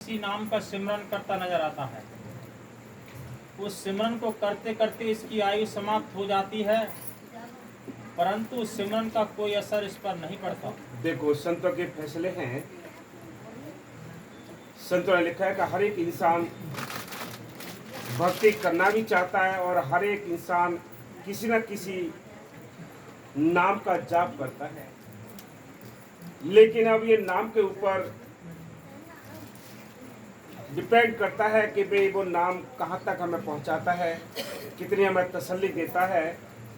किसी नाम का सिमरन करता नजर आता है। उस सिमरन को करते करते इसकी आयु समाप्त हो जाती है, परंतु उस सिमरन का कोई असर इस पर नहीं पड़ता। देखो, संतों के फैसले हैं। संतों ने लिखा है कि हर एक इंसान भक्ति करना भी चाहता है और हर एक इंसान किसी न किसी नाम का जाप करता है, लेकिन अब ये नाम के ऊपर डिपेंड करता है कि भाई वो नाम कहाँ तक हमें पहुँचाता है, कितनी हमें तसल्ली देता है,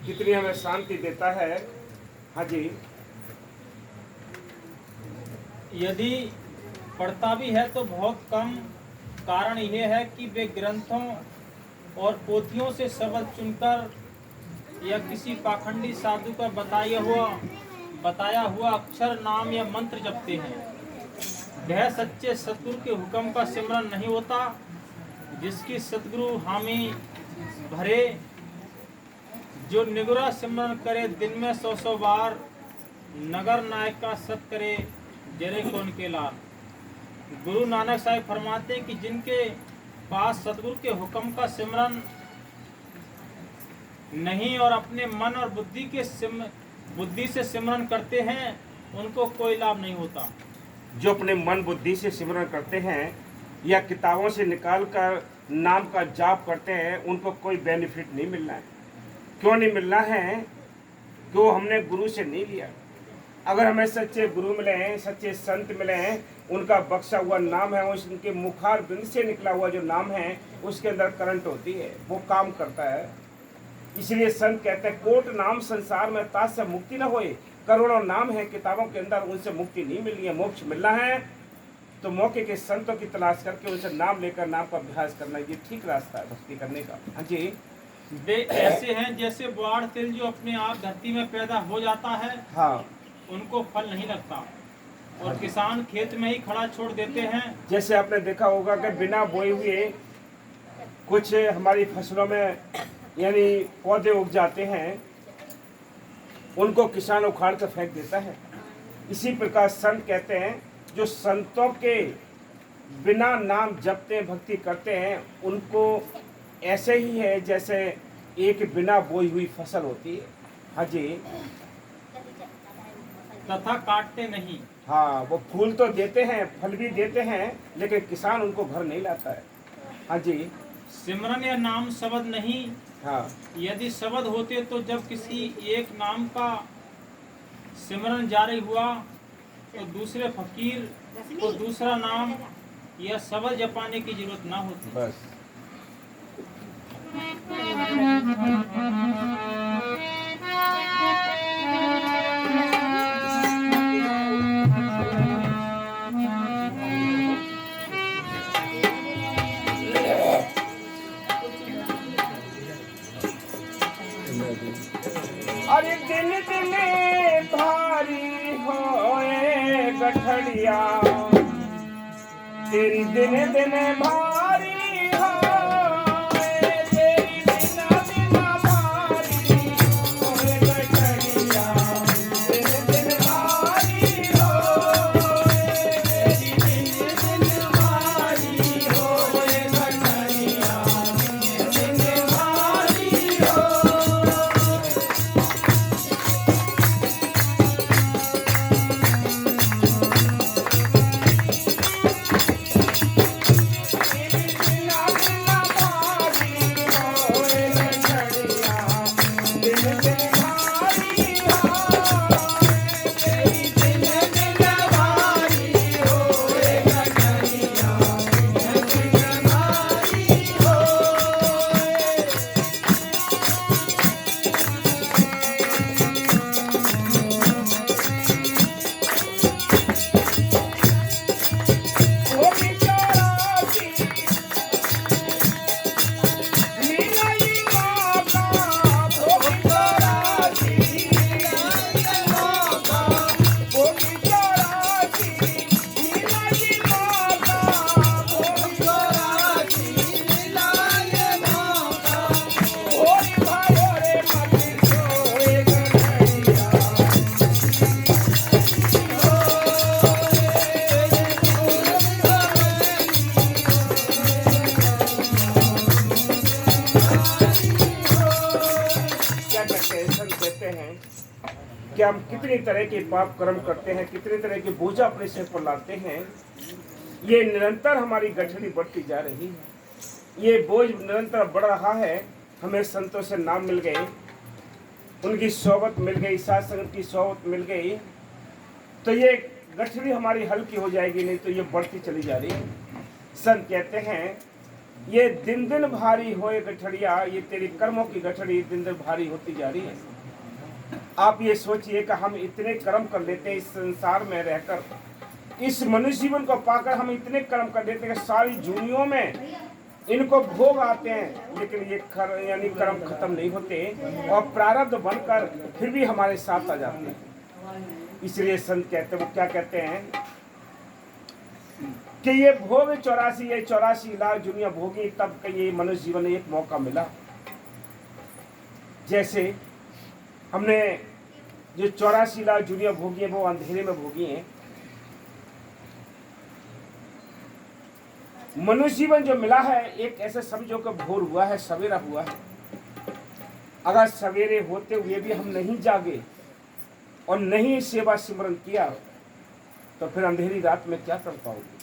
कितनी हमें शांति देता है। हाँ जी। यदि पढ़ता भी है तो बहुत कम। कारण यह है कि वे ग्रंथों और पोथियों से शब्द चुनकर या किसी पाखंडी साधु का बताया हुआ अक्षर, नाम या मंत्र जपते हैं। वह सच्चे सतगुरु के हुक्म का सिमरन नहीं होता। जिसकी सतगुरु हामी भरे, जो निगुरा सिमरन करे दिन में 100 बार, नगर नायक का सत करे जरे कौन के लाल। गुरु नानक साहिब फरमाते हैं कि जिनके पास सतगुरु के हुक्म का सिमरन नहीं और अपने मन और बुद्धि से सिमरन करते हैं, उनको कोई लाभ नहीं होता। जो अपने मन बुद्धि से सिमरन करते हैं या किताबों से निकाल कर नाम का जाप करते हैं, उनको कोई बेनिफिट नहीं मिलना है। क्यों नहीं मिलना है? क्यों? हमने गुरु से नहीं लिया। अगर हमें सच्चे गुरु मिले हैं, सच्चे संत मिले हैं, उनका बख्शा हुआ नाम है, उनके मुखार बिंद से निकला हुआ जो नाम है, उसके अंदर करंट होती है, वो काम करता है। इसलिए संत कहते हैं, कोट नाम संसार में ताज से मुक्ति न होए। करोड़ों नाम है किताबों के अंदर, उनसे मुक्ति नहीं मिली है। मोक्ष मिलना है तो मौके के संतों की तलाश करके उनसे नाम लेकर नाम का अभ्यास करना, ये ठीक रास्ता है भक्ति करने का। हाँ जी। वे ऐसे हैं जैसे बाढ़ तिल जो अपने आप धरती में पैदा हो जाता है। हाँ, उनको फल नहीं लगता और किसान खेत में ही खड़ा छोड़ देते हैं। जैसे आपने देखा होगा कि बिना बोए हुए कुछ हमारी फसलों में यानी पौधे उग जाते हैं, उनको किसान उखाड़ कर फेंक देता है। इसी प्रकार संत कहते हैं, जो संतों के बिना नाम जपते हैं, भक्ति करते हैं, उनको ऐसे ही है जैसे एक बिना बोई हुई फसल होती है। हाँ जी। तथा काटते नहीं। हाँ, वो फूल तो देते हैं, फल भी देते हैं, लेकिन किसान उनको घर नहीं लाता है। हाँ जी। सिमरन या नाम शब्द नहीं। हाँ, यदि शब्द होते तो जब किसी एक नाम का सिमरन जारी हुआ तो दूसरे फकीर को दूसरा नाम या शब्द जपाने की जरूरत ना होती। बस। अरे दिन दिन भारी होए गठड़िया, तेरी दिन दिन भारी होए, तेरी बिना बिना भारी होए गठड़िया, दिन दिन भारी होए, तेरी दिन दिन भारी होए गठड़िया, दिन दिन भारी होए। कि हम कितनी तरह के पाप कर्म करते हैं, कितनी तरह के बोझ अपने सिर पर लाते हैं। ये निरंतर हमारी गठरी बढ़ती जा रही है, ये बोझ निरंतर बढ़ रहा है। हमें संतों से नाम मिल गए, उनकी सोबत मिल गई, साथ संगत की सोबत मिल गई, तो ये गठरी हमारी हल्की हो जाएगी, नहीं तो ये बढ़ती चली जा रही है। संत कहते हैं ये दिन दिन भारी होए गठड़िया, ये तेरी कर्मों की गठड़ी दिन दिन भारी होती जा रही है। आप ये सोचिए कि हम इतने कर्म कर लेते हैं इस संसार में रहकर, इस मनुष्य जीवन को पाकर हम इतने कर्म कर लेते हैं कि सारी जूनियों में इनको भोग आते हैं, लेकिन ये यानी कर्म खत्म नहीं होते और प्रारब्ध बनकर फिर भी हमारे साथ आ जाते हैं। इसलिए संत कहते हैं, वो क्या कहते हैं कि ये भोग 84 लाख दुनिया भोगी, तब का ये मनुष्य जीवन में एक मौका मिला। जैसे हमने जो 84 लाख दुनिया भोगी है वो अंधेरे में भोगी है। मनुष्य जीवन जो मिला है एक ऐसे समझो कि भोर हुआ है, सवेरा हुआ है। अगर सवेरे होते हुए भी हम नहीं जागे और नहीं सेवा सिमरन किया तो फिर अंधेरी रात में क्या कर पाओगे।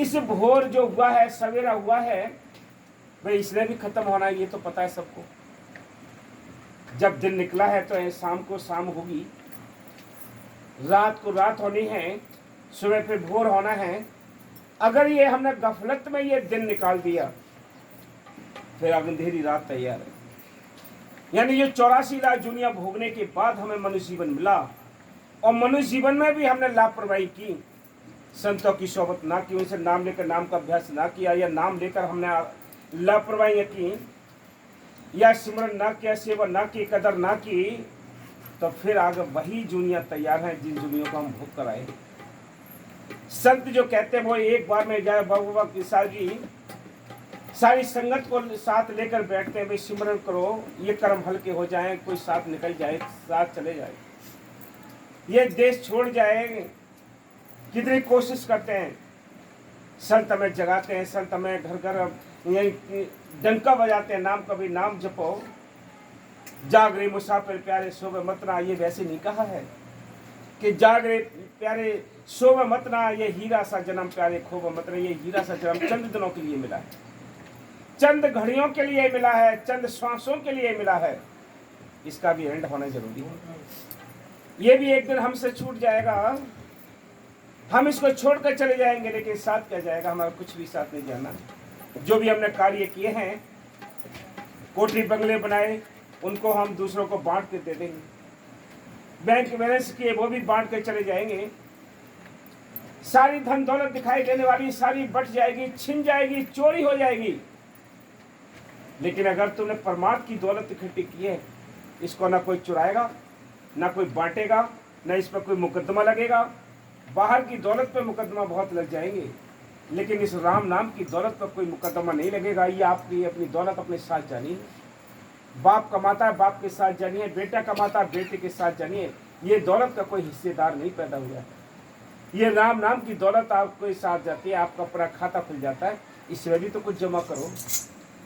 इस भोर जो हुआ है, सवेरा हुआ है, भाई इसने भी खत्म होना है, ये तो पता है सबको। जब दिन निकला है तो शाम को शाम होगी, रात को रात होनी है, सुबह फिर भोर होना है। अगर ये हमने गफलत में ये दिन निकाल दिया फिर अंधेरी रात तैयार है। यानी ये 84 लाख दुनिया भोगने के बाद हमें मनुष्य जीवन मिला और मनुष्य जीवन में भी हमने लापरवाही की, संतों की सोबत ना की, उनसे नाम लेकर नाम का अभ्यास ना किया, या नाम लेकर हमने लापरवाही की, या सिमरन ना किया, सेवा ना की, कदर ना की, तो फिर आगे वही दुनिया तैयार है जिन दुनियों को हम भोग कर आए। संत जो कहते हैं वो एक बार में जाए बाबा की सारी संगत को साथ लेकर बैठते हैं, भाई सिमरन करो, ये कर्म हल्के हो जाएं, कोई साथ निकल जाए, साथ चले जाए, ये देश छोड़ जाए, कितनी कोशिश करते हैं। संत हमें जगाते हैं, संत हमें घर घर ये डंका बजाते हैं, नाम कभी नाम जपो, जाग रहे मुसाफिर प्यारे सोवे मतना। ये वैसे नहीं कहा है कि जाग रहे प्यारे सोवे मतना, ये हीरा सा जन्म प्यारे खोवे मतना। ये हीरा सा जन्म चंद दिनों के लिए मिला है, चंद घड़ियों के लिए मिला है, चंद श्वासों के लिए मिला है, इसका भी एंड होना जरूरी है। ये भी एक दिन हमसे छूट जाएगा, हम इसको छोड़कर चले जाएंगे, लेकिन साथ क्या जाएगा, हमारा कुछ भी साथ नहीं जाना। जो भी हमने कार्य किए हैं, कोठरी बंगले बनाए, उनको हम दूसरों को बांट के दे देंगे, बैंक बैलेंस किए वो भी बांट के चले जाएंगे। सारी धन दौलत दिखाई देने वाली सारी बट जाएगी, छिन जाएगी, चोरी हो जाएगी। लेकिन अगर तुमने परमार्थ की दौलत इकट्ठी की है, इसको ना कोई चुराएगा, ना कोई बांटेगा, ना इस पर कोई मुकदमा लगेगा। बाहर की दौलत पर मुकदमा बहुत लग जाएंगे, लेकिन इस राम नाम की दौलत पर कोई मुकदमा नहीं लगेगा। ये आपकी अपनी दौलत अपने साथ जानिए, बाप कमाता है बाप के साथ जानिए, बेटा कमाता है बेटे के साथ जानिए। ये दौलत का कोई हिस्सेदार नहीं पैदा हुआ है, ये राम नाम की दौलत आपको साथ जाती है, आपका पूरा खाता खुल जाता है। इसमें भी तो कुछ जमा करो।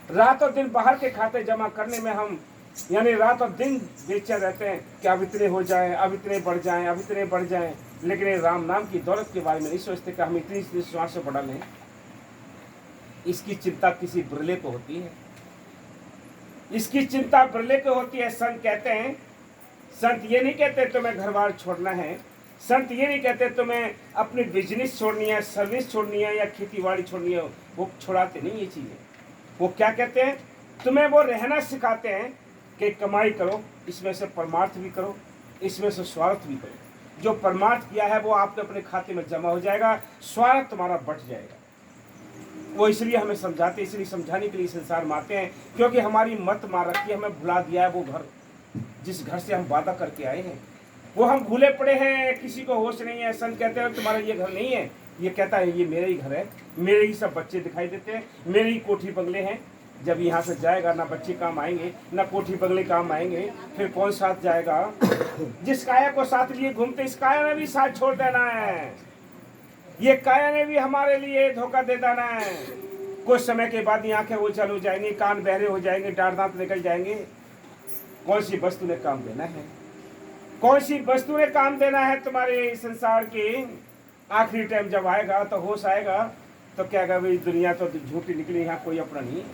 रात और दिन बाहर के खाते जमा करने में हम यानी रात और दिन बेचे रहते हैं कि अब इतने हो जाएं, अब इतने बढ़ जाएं, अब इतने बढ़ जाएं, लेकिन ये राम नाम की दौलत के बारे में नहीं सोचते कि हम इतनी श्वास से बढ़ा लें। इसकी चिंता किसी बिरले को होती है, इसकी चिंता बिरले को होती है। संत कहते हैं, संत ये नहीं कहते तुम्हें घर बार छोड़ना है, संत ये नहीं कहते तुम्हें अपनी बिजनेस छोड़नी है, सर्विस छोड़नी है या खेती बाड़ी छोड़नी है, वो छुड़ाते नहीं ये चीज़ें। वो क्या कहते हैं, तुम्हें वो रहना सिखाते हैं कि कमाई करो, इसमें से परमार्थ भी करो, इसमें से स्वार्थ भी करो। जो परमार्थ किया है वो आपके अपने खाते में जमा हो जाएगा, स्वार्थ तुम्हारा बढ़ जाएगा। वो इसलिए हमें समझाते, इसलिए समझाने के लिए संसार में आते हैं, क्योंकि हमारी मत मार रखी है, हमें भुला दिया है वो घर जिस घर से हम वादा करके आए हैं, वो हम भूले पड़े हैं, किसी को होश नहीं है। संत कहते हैं तुम्हारा ये घर नहीं है, ये कहता है ये मेरा ही घर है, मेरे ही सब बच्चे दिखाई देते हैं, मेरे ही कोठी बंगले हैं। जब यहाँ से जाएगा ना बच्चे काम आएंगे ना कोठी बंगले काम आएंगे, फिर कौन साथ जाएगा। जिस काया को साथ लिए घूमते, इस काया ने भी साथ छोड़ देना है, ये काया ने भी हमारे लिए धोखा दे देना है। कुछ समय के बाद आंखें उछल हो जाएंगी, कान बहरे हो जाएंगे, डांट दांत निकल जाएंगे। कौन सी वस्तु ने काम देना है। कौन सी वस्तु ने काम देना है तुम्हारे संसार की? आखिरी टाइम जब आएगा तो होश आएगा तो क्या कहा, भाई दुनिया तो झूठी निकली, यहाँ कोई अपना नहीं है।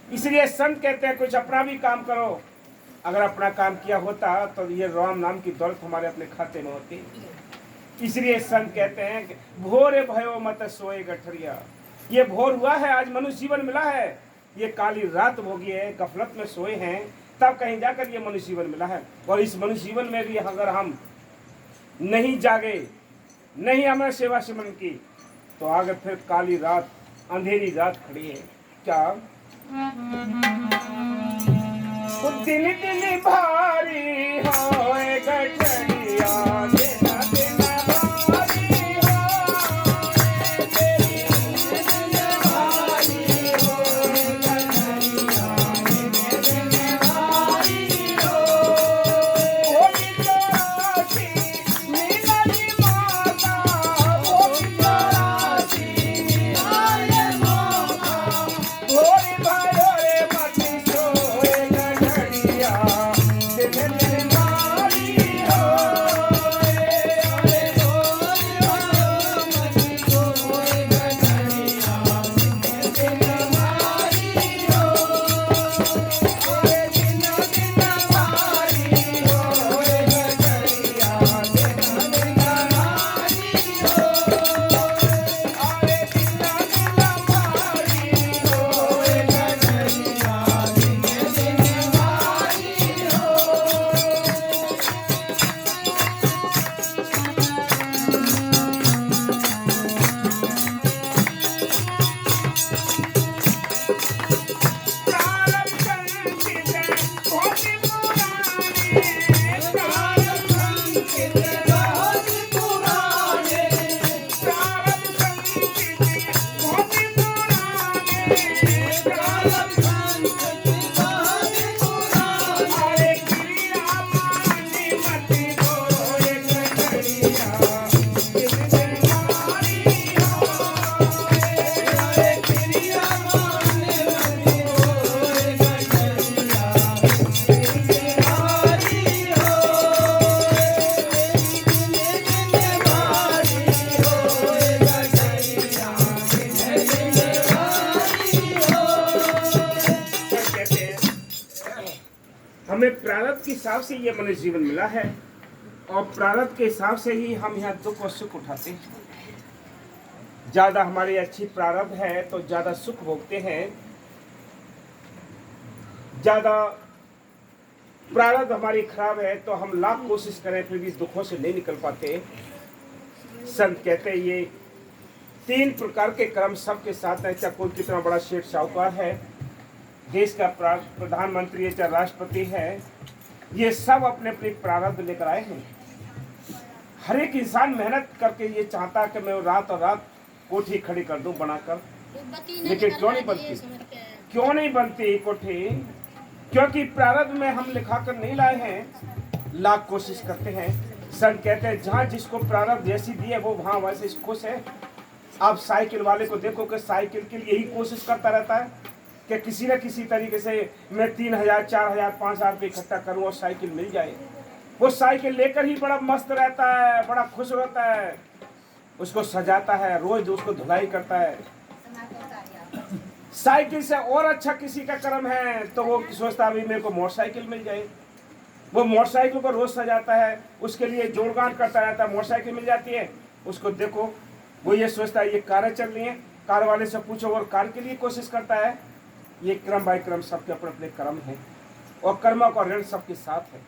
इसलिए संत कहते हैं कुछ अपना भी काम करो। अगर अपना काम किया होता तो ये राम नाम की दौलत हमारे अपने खाते में होती। इसलिए संत कहते हैं भोरे भयो मत सोए गठरिया। ये भोर हुआ है, आज मनुष्य जीवन मिला है, ये काली रात हो गई है, गफलत में सोए हैं, तब कहीं जाकर ये मनुष्य जीवन मिला है। और इस मनुष्य जीवन में भी अगर हम नहीं जागे, नहीं हमने सेवा सिमरन की, तो आगे फिर काली रात, अंधेरी रात खड़ी है। क्या दिन दिन भारी होए गठरिया, दिन दिन भारी होए, तेरी दिन भारी होए गठरिया, दिन दिन भारी होए। होली चौरासी नीलाली माता, होली चौरासी नीलाली माता, होली भयो रे मती सोए गठरिया, दिन दिन भारी होए। अरे होली भयो मती सोए गठरिया, दिन दिन भारी होए। अरे दिन दिन भारी होए गठरिया, दिन दिन भारी होए। अरे दिन दिन भारी होए गठरिया, दिन दिन भारी प्रारब्ध संचित होती पुराने, प्रारब्ध संचित होती पुराने, प्रारब्ध संचित होती पुराने, प्रारब्ध संचित होती पुराने। अरे क्रिया मानी मति होए गठरिया, दिन दिन भारी होए। अरे क्रिया मानी मति होए गठरिया, दिन दिन भारी होए। दिन दिन भारी होए गठरिया, दिन दिन भारी होए। कहते हैं हमें प्रारब्ध के हिसाब से ये मनुष्य जीवन मिला है, और प्रारब्ध के हिसाब से ही हम यहाँ दुख और सुख उठाते हैं। ज्यादा हमारी अच्छी प्रारब्ध है तो ज्यादा सुख भोगते हैं, ज्यादा प्रारब्ध हमारी खराब है तो हम लाख कोशिश करें फिर भी इस दुखों से नहीं निकल पाते। संत कहते हैं ये 3 प्रकार के कर्म सबके साथ है, चाहे कोई कितना बड़ा सेठ साहूकार है, देश का प्रधानमंत्री है, चाहे राष्ट्रपति है, ये सब अपने अपने प्रारब्ध लेकर आए हैं। हर एक इंसान मेहनत करके ये चाहता है कि मैं रात और रात कोठी खड़ी कर दूं बनाकर, लेकिन क्यों नहीं बनती? क्यों नहीं बनती कोठी? क्योंकि प्रारब्ध में हम लिखा कर नहीं लाए हैं, लाख कोशिश करते हैं। संत कहते हैं जहाँ जिसको प्रारब्ध जैसी दी है वो वहाँ वैसे खुश है। आप साइकिल वाले को देखो कि साइकिल के लिए यही कोशिश करता रहता है कि किसी न किसी तरीके से मैं 3,000, 4,000, 5,000 रुपये इकट्ठा करूँ और साइकिल मिल जाए। वो साइकिल लेकर ही बड़ा मस्त रहता है, बड़ा खुश रहता है, उसको सजाता है, रोज उसको धुलाई करता है। साइकिल से और अच्छा किसी का कर्म है तो वो सोचता है मेरे को मोटरसाइकिल मिल जाए। वो मोटरसाइकिल को रोज सजाता है, उसके लिए जोड़गांठ करता रहता है, मोटरसाइकिल मिल जाती है उसको देखो, वो ये सोचता है ये कारें चल रही हैं, कार वाले से पूछो और कार के लिए कोशिश करता है। ये क्रम बाय क्रम सबके अपने अपने कर्म हैं और कर्म का ऋण सबके साथ है।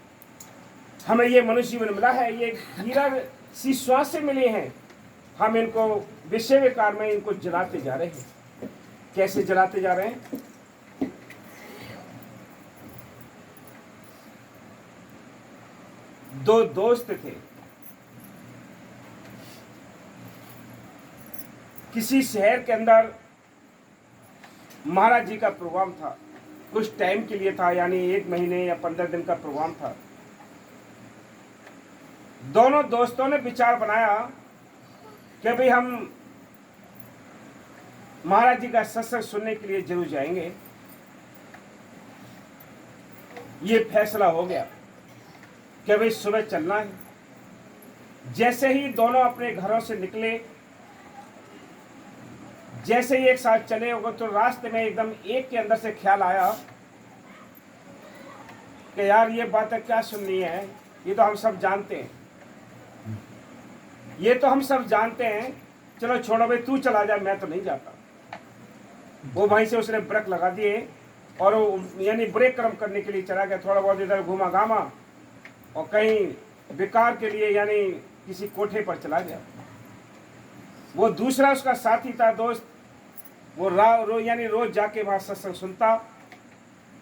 हमें ये मनुष्य जीवन मिला है, ये हीरा सी श्वास से मिले हैं, हम इनको विषय विकार में इनको जलाते जा रहे हैं। कैसे जलाते जा रहे हैं? दो दोस्त थे, किसी शहर के अंदर महाराज जी का प्रोग्राम था, कुछ टाइम के लिए था, यानी 1 महीने या 15 दिन का प्रोग्राम था। दोनों दोस्तों ने विचार बनाया कि भाई हम महाराज जी का सत्संग सुनने के लिए जरूर जाएंगे। ये फैसला हो गया। कि भाई सुबह चलना है। जैसे ही दोनों अपने घरों से निकले, जैसे ही एक साथ चले होगा, तो रास्ते में एकदम एक के अंदर से ख्याल आया कि यार ये बातें क्या सुननी है, ये तो हम सब जानते हैं, ये तो हम सब जानते हैं, चलो छोड़ो भाई, तू चला जा, मैं तो नहीं जाता। वो वहीं से उसने ब्रेक लगा दिए और वो यानी ब्रेक क्रम करने के लिए चला गया, थोड़ा बहुत इधर घूमा घामा और कहीं बेकार के लिए यानी किसी कोठे पर चला गया। वो दूसरा उसका साथी था, दोस्त, वो यानी रोज जाके वहां सत्संग सुनता,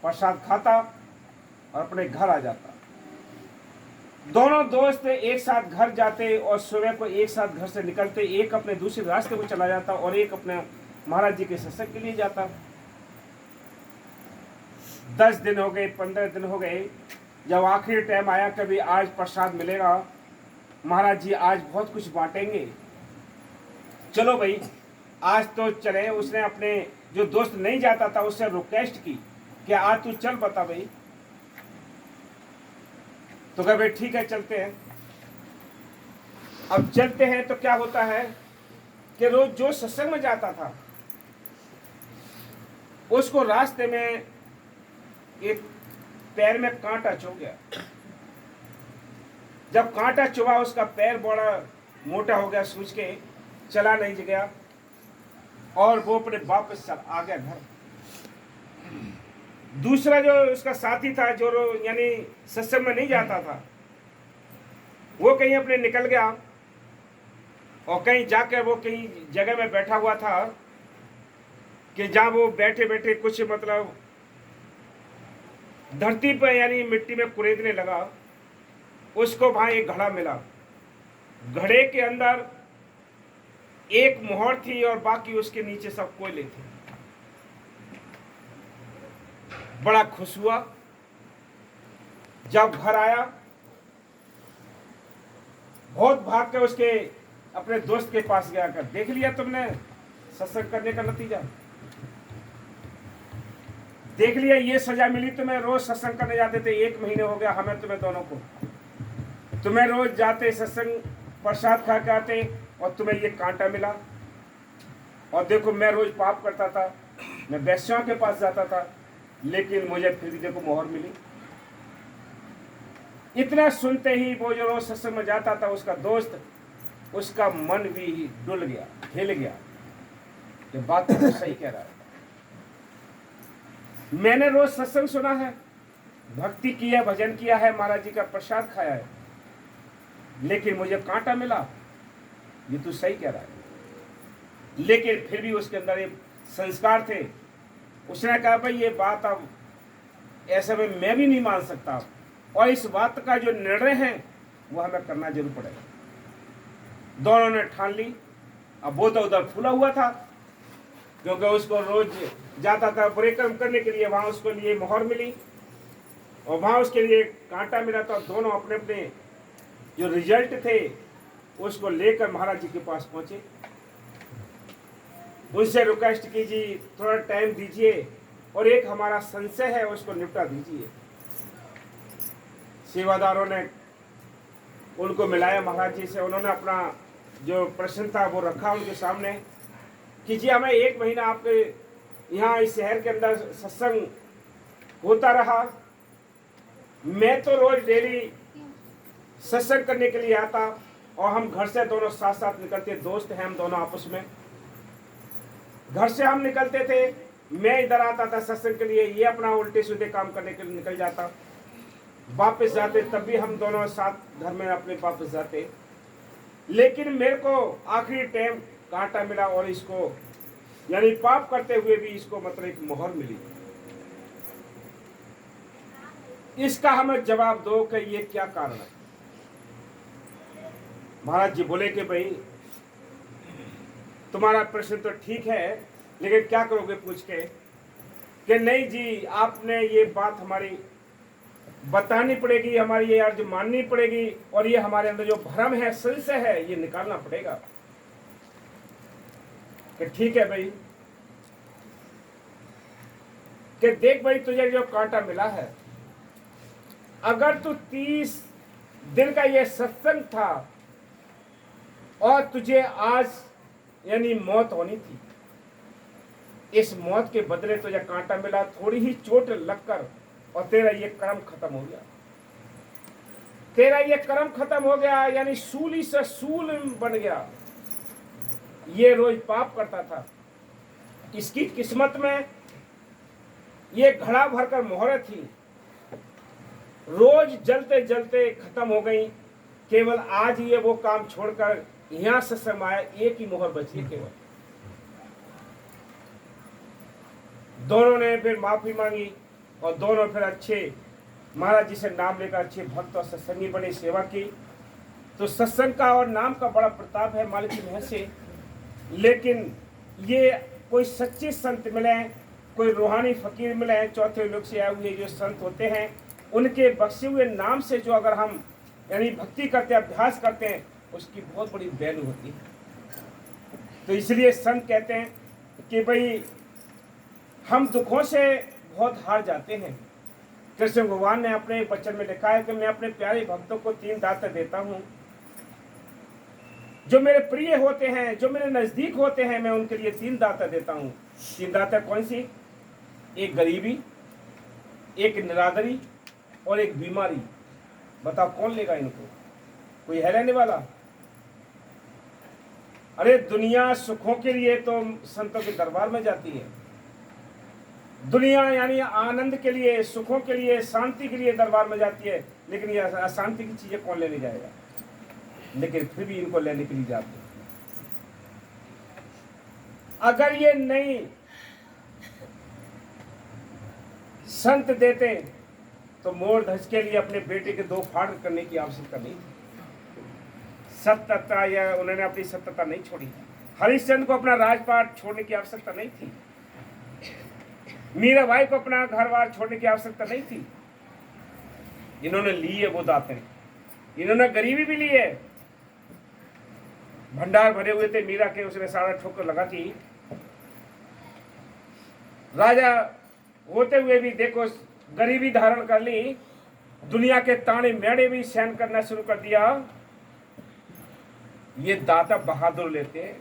प्रसाद खाता और अपने घर आ जाता। दोनों दोस्त एक साथ घर जाते और सुबह को एक साथ घर से निकलते, एक अपने दूसरे रास्ते को चला जाता और एक अपने महाराज जी के सत्संग के लिए जाता। 10 दिन हो गए, 15 दिन हो गए, जब आखिरी टाइम आया कभी आज प्रसाद मिलेगा, महाराज जी आज बहुत कुछ बांटेंगे, चलो भाई आज तो चले। उसने अपने जो दोस्त नहीं जाता था उससे रिक्वेस्ट की कि आज तू चल बता भाई, तो कहे भाई ठीक है चलते हैं। अब चलते हैं तो क्या होता है कि रोज जो सत्संग में जाता था उसको रास्ते में एक पैर में कांटा चुभ गया। जब कांटा चुभा, उसका पैर बड़ा मोटा हो गया, सूज के चला नहीं गया और वो अपने वापस आ गया घर। दूसरा जो उसका साथी था, जो यानी सत्संग में नहीं जाता था, वो कहीं अपने निकल गया और कहीं जाकर वो कहीं जगह में बैठा हुआ था कि जहां वो बैठे बैठे कुछ मतलब धरती पर यानी मिट्टी में कुरेदने लगा। उसको वहां एक घड़ा मिला, घड़े के अंदर एक मोहर थी और बाकी उसके नीचे सब कोयले थे। बड़ा खुश हुआ। जब घर आया, बहुत भाग के उसके अपने दोस्त के पास गया, कर देख लिया तुमने सत्संग करने का नतीजा, देख लिया ये सजा मिली तुम्हें। रोज सत्संग करने जाते थे, 1 महीने हो गया हमें तुम्हें दोनों को, तुम्हें रोज जाते सत्संग प्रसाद खा के आते और तुम्हें ये कांटा मिला। और देखो मैं रोज पाप करता था, मैं वैश्यों के पास जाता था, लेकिन मुझे फिर भी देखो मोहर मिली। इतना सुनते ही वो जो रोज सत्संग में जाता था उसका दोस्त, उसका मन भी डुल गया, हिल गया कि बात तो सही कह रहा है। मैंने रोज सत्संग सुना है, भक्ति की है, भजन किया है, महाराज जी का प्रसाद खाया है, लेकिन मुझे कांटा मिला, ये तू सही कह रहा है। लेकिन फिर भी उसके अंदर एक संस्कार थे। उसने कहा भाई ये बात अब ऐसे में मैं भी नहीं मान सकता, और इस बात का जो निर्णय है वो हमें करना जरूर पड़ेगा। दोनों ने ठान ली। अब वो तो उधर फूला हुआ था, क्योंकि उसको रोज जाता था परिक्रम करने के लिए, वहां उसको लिए मोहर मिली और वहां उसके लिए कांटा मिला था। दोनों अपने अपने जो रिजल्ट थे उसको लेकर महाराज जी के पास पहुंचे। उनसे रिक्वेस्ट कीजिए, थोड़ा टाइम दीजिए और एक हमारा संशय है उसको निपटा दीजिए। सेवादारों ने उनको मिलाया महाराज जी से। उन्होंने अपना जो प्रश्न था वो रखा उनके सामने कि जी हमें 1 महीना आपके यहाँ इस शहर के अंदर सत्संग होता रहा, मैं तो रोज डेली सत्संग करने के लिए आता और हम घर से दोनों साथ साथ निकलते, दोस्त हैं हम दोनों आपस में। घर से हम निकलते थे, मैं इधर आता था सत्संग के लिए, ये अपना उल्टे सीधे काम करने के लिए निकल जाता, वापस जाते तब भी हम दोनों साथ घर में अपने वापस जाते। लेकिन मेरे को आखिरी टाइम कांटा मिला और इसको यानी पाप करते हुए भी इसको मतलब एक मोहर मिली। इसका हमें जवाब दो कि ये क्या कारण है। महाराज जी बोले कि भाई तुम्हारा प्रश्न तो ठीक है, लेकिन क्या करोगे पूछ के कि नहीं जी आपने ये बात हमारी बतानी पड़ेगी, हमारी ये अर्ज माननी पड़ेगी और ये हमारे अंदर जो भ्रम है, संशय है, ये निकालना पड़ेगा। कि ठीक है भाई, कि देख भाई तुझे जो कांटा मिला है, अगर तू 30 दिन का ये सत्संग था और तुझे आज यानी मौत होनी थी। इस मौत के बदले तुझे कांटा मिला, थोड़ी ही चोट लगकर, और तेरा ये कर्म खत्म हो गया। तेरा ये कर्म खत्म हो गया, यानी सूली से सूल बन गया। ये रोज पाप करता था, इसकी किस्मत में ये घड़ा भरकर मोहरें थी, रोज जलते जलते खत्म हो गई। केवल आज ये वो काम छोड़कर यहां से समाया, एक ही मोहर बची है केवल। दोनों ने फिर माफी मांगी और दोनों फिर अच्छे महाराज जी से नाम लेकर अच्छे भक्त और सत्संगी बने, सेवा की। तो सत्संग का और नाम का बड़ा प्रताप है मालिक की महर से। लेकिन ये कोई सच्चे संत मिले, कोई रूहानी फकीर मिले, चौथे लोग से आए हुए जो संत होते हैं, उनके बख्शे हुए नाम से जो अगर हम यानी भक्ति करते हैं, अभ्यास करते हैं, उसकी बहुत बड़ी वैल्यू होती है। तो इसलिए संत कहते हैं कि भाई हम दुखों से बहुत हार जाते हैं। कृष्ण भगवान ने अपने वचन में लिखा है कि मैं अपने प्यारे भक्तों को 3 दाते देता हूं। जो मेरे प्रिय होते हैं, जो मेरे नजदीक होते हैं, मैं उनके लिए 3 दाता देता हूं। 3 दाता कौन सी? एक गरीबी, एक निरादरी और एक बीमारी। बताओ कौन लेगा इनको? कोई है लेने वाला? अरे दुनिया सुखों के लिए तो संतों के दरबार में जाती है। दुनिया यानी आनंद के लिए, सुखों के लिए, शांति के लिए दरबार में जाती है, लेकिन ये अशांति की चीजें कौन लेने जाएगा? लेकिन फिर भी इनको लेने के लिए जाते हैं। अगर ये नहीं संत देते तो मोर धस के लिए अपने बेटे के 2 फाड़ करने की आवश्यकता नहीं थी। सत्यता या उन्होंने अपनी सत्यता नहीं छोड़ी। हरिश्चंद्र को अपना राजपाट छोड़ने की आवश्यकता नहीं थी। मीराबाई को अपना घर बार छोड़ने की आवश्यकता नहीं थी। इन्होंने ली है वो दाते, इन्होंने गरीबी भी ली है। भंडार भरे हुए थे मीरा के, उसने सारा ठोकर लगा दी। राजा होते हुए भी देखो गरीबी धारण कर ली, दुनिया के ताने मेड़े भी सहन करना शुरू कर दिया। ये दाता बहादुर लेते हैं।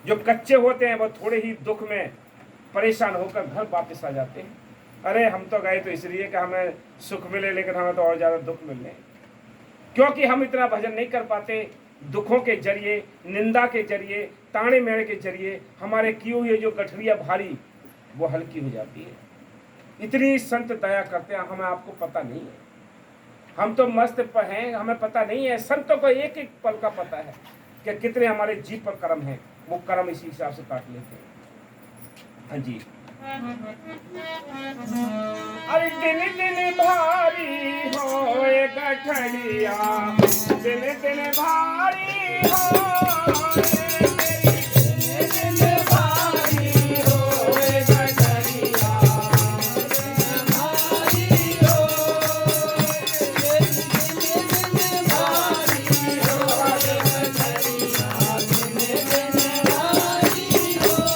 जो कच्चे होते हैं वो थोड़े ही दुख में परेशान होकर घर वापस आ जाते हैं। अरे हम तो गए तो इसलिए कि हमें सुख मिले, लेकिन हमें तो और ज्यादा दुख मिल रहे, क्योंकि हम इतना भजन नहीं कर पाते। दुखों के जरिए, निंदा के जरिए, ताने मेड़े के जरिए हमारे किए हुए जो गठरिया भारी वो हल्की हो जाती है। इतनी संत दया करते हैं, हमें आपको पता नहीं है। हम तो मस्त हैं, हमें पता नहीं है। संतों को एक एक पल का पता है कि कितने हमारे जीव पर कर्म है, वो कर्म इसी हिसाब से काट लेते हैं। हाँ जी। अरे दिन दिन भारी होए गठरिया, दिन दिन भारी होए, दिन दिन भारी होए गठरिया, दिन भारी होए, दिन दिन भारी होए गठरिया, दिन दिन भारी होए।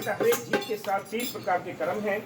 हरेक जीव के साथ 3 प्रकार के कर्म हैं।